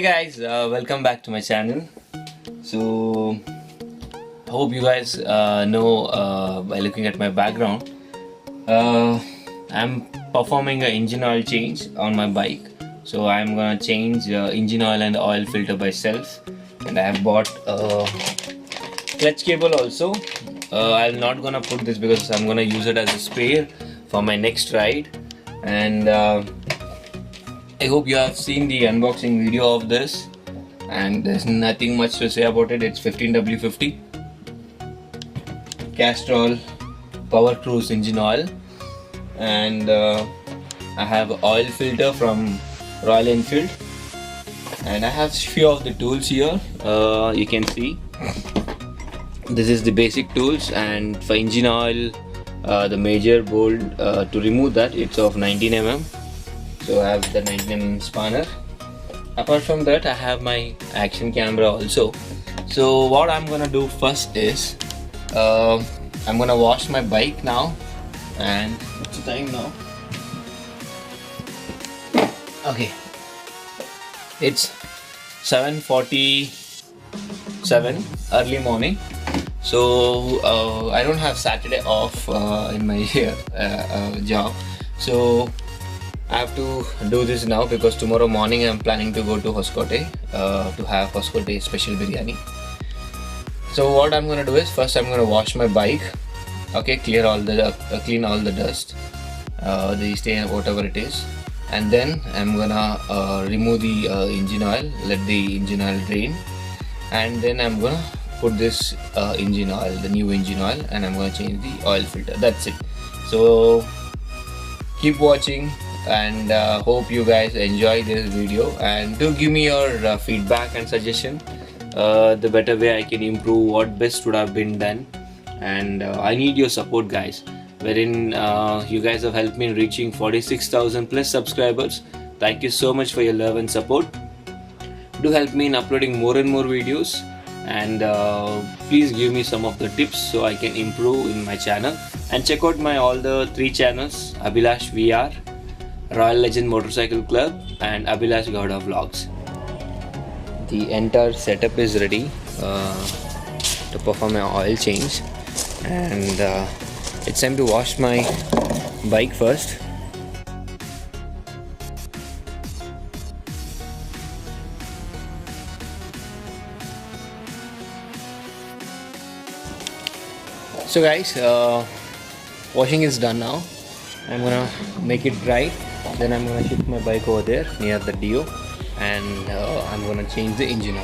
Guys, welcome back to my channel. So hope you guys know by looking at my background, I'm performing an engine oil change on my bike. So I'm gonna change engine oil and oil filter by self, and I have bought a clutch cable also. I'm not gonna put this because I'm gonna use it as a spare for my next ride. And I hope you have seen the unboxing video of this, and there's nothing much to say about it. It's 15W50 Castrol Power Cruise engine oil, and I have oil filter from Royal Enfield, and I have few of the tools here. You can see this is the basic tools, and for engine oil, the major bolt to remove that, it's of 19mm. So I have the 19mm spanner. Apart from that, I have my action camera also. So what I'm gonna do first is I'm gonna wash my bike now. And what's the time now? Okay, it's 7:47 early morning. So I don't have Saturday off in my job, so I have to do this now because tomorrow morning I'm planning to go to Hoskote to have Hoskote special biryani. So what I'm gonna do is first I'm gonna wash my bike. Okay, clean all the dust, the stain, whatever it is, and then I'm gonna remove the engine oil, let the engine oil drain, and then I'm gonna put this engine oil, the new engine oil, and I'm gonna change the oil filter. That's it. So keep watching, and hope you guys enjoy this video, and do give me your feedback and suggestion, the better way I can improve, what best would have been done. And I need your support, guys, wherein you guys have helped me in reaching 46,000 plus subscribers. Thank you so much for your love and support. Do help me in uploading more and more videos, and please give me some of the tips so I can improve in my channel. And check out my all the 3 channels: Abhilash V R, Royal Legend Motorcycle Club, and Abhilash Gowda Vlogs. The entire setup is ready to perform an oil change, and it's time to wash my bike first. So guys, washing is done now. I'm gonna make it dry, then I'm gonna shift my bike over there near the Dio, and I'm gonna change the engine oil.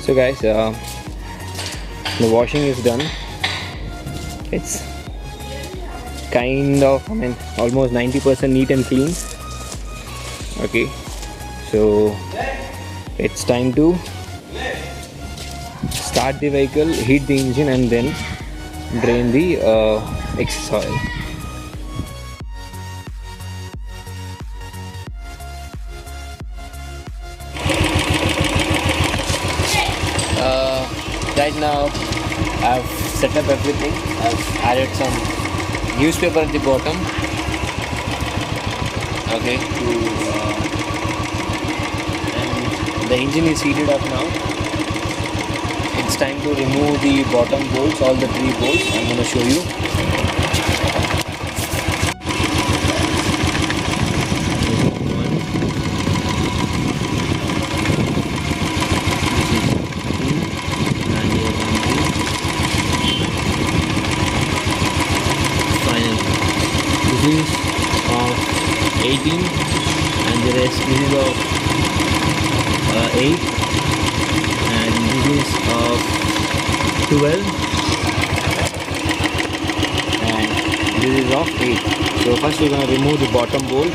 So guys, the washing is done. It's kind of, almost 90% neat and clean. Okay, so it's time to start the vehicle, heat the engine, and then drain the excess oil. Right now I've set up everything. I've added some newspaper at the bottom, okay, and the engine is heated up now. It's time to remove the bottom bolts, all the 3 bolts. I'm going to show you. This is of 18, and the rest this is of 8, and this is of 12, and this is of 8. So first we're going to remove the bottom bolt.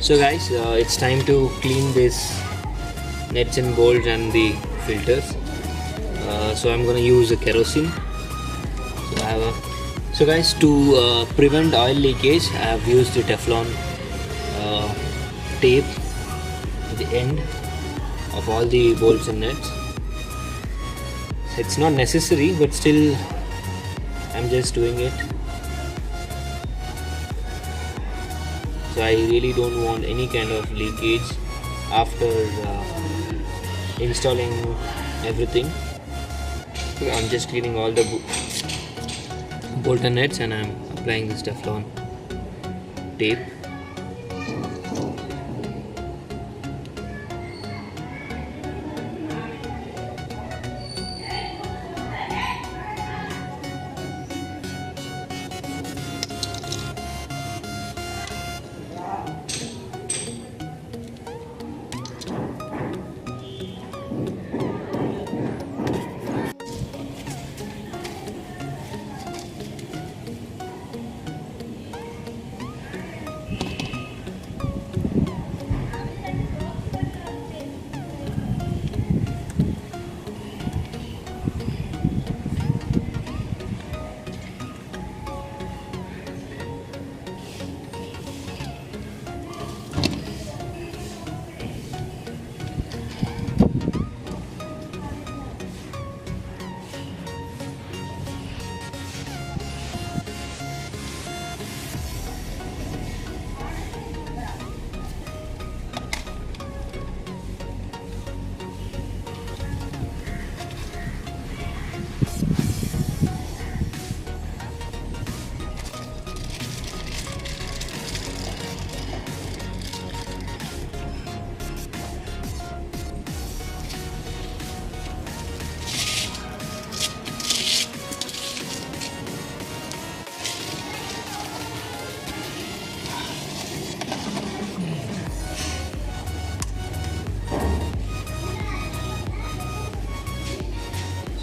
So guys, it's time to clean this nuts and bolts and the filters. So I'm gonna use a kerosene. So guys, to prevent oil leakage, I have used the Teflon tape at the end of all the bolts and nuts. It's not necessary, but still I'm just doing it. So I really don't want any kind of leakage after installing everything. So I'm just cleaning all the bolt and nuts, and I'm applying this Teflon tape.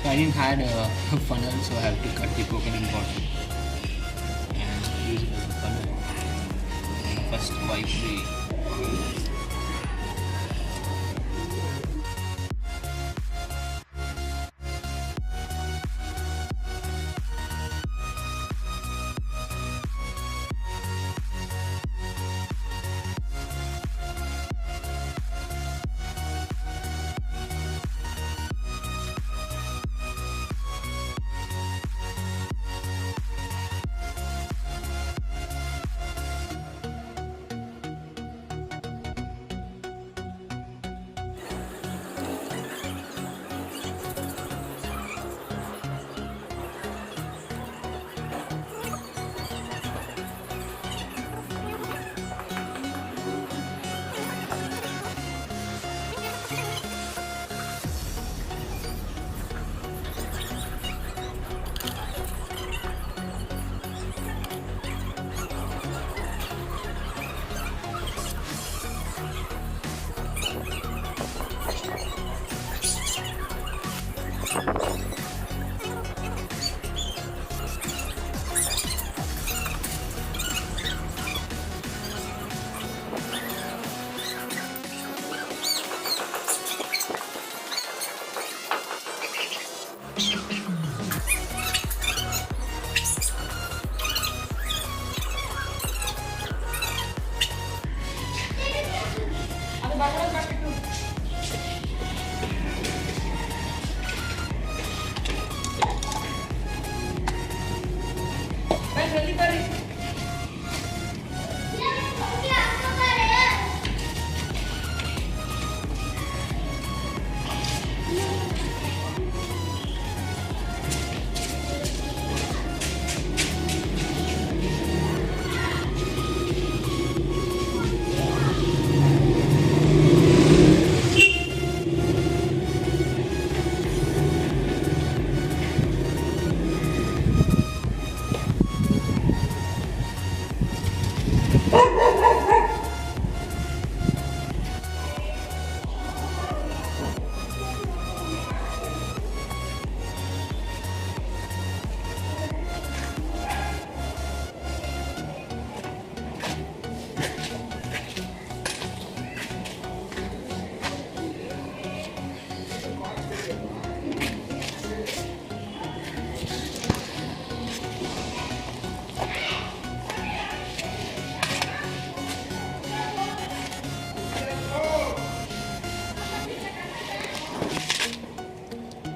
I didn't have a funnel, so I have to cut the coconut bottle and use it as a funnel. And first wipe the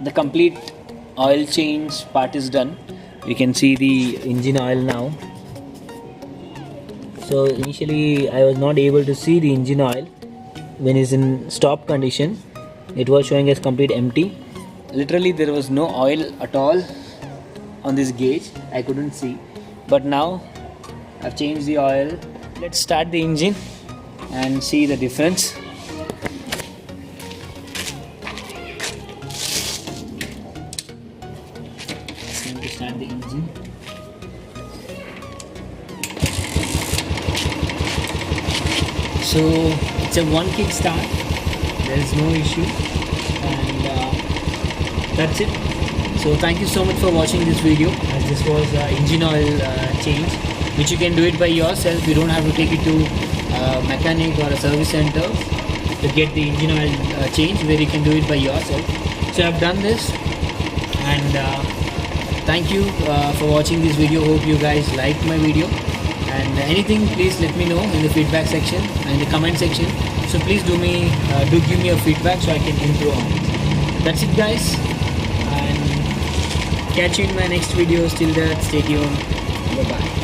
The complete oil change part is done. You can see the engine oil now. So initially I was not able to see the engine oil when it's in stop condition. It was showing as complete empty. Literally there was no oil at all on this gauge. I couldn't see. But now I've changed the oil. Let's start the engine and see the difference. Start the engine. So it's a one kick start, there is no issue, and that's it. So thank you so much for watching this video, as this was engine oil change, which you can do it by yourself. You don't have to take it to a mechanic or a service center to get the engine oil change, where you can do it by yourself. So I've done this, and thank you for watching this video. Hope you guys liked my video, and anything, please let me know in the feedback section and the comment section. So please do give me a feedback so I can improve on it. That's it guys, and catch you in my next videos. Till that, stay tuned. Bye bye.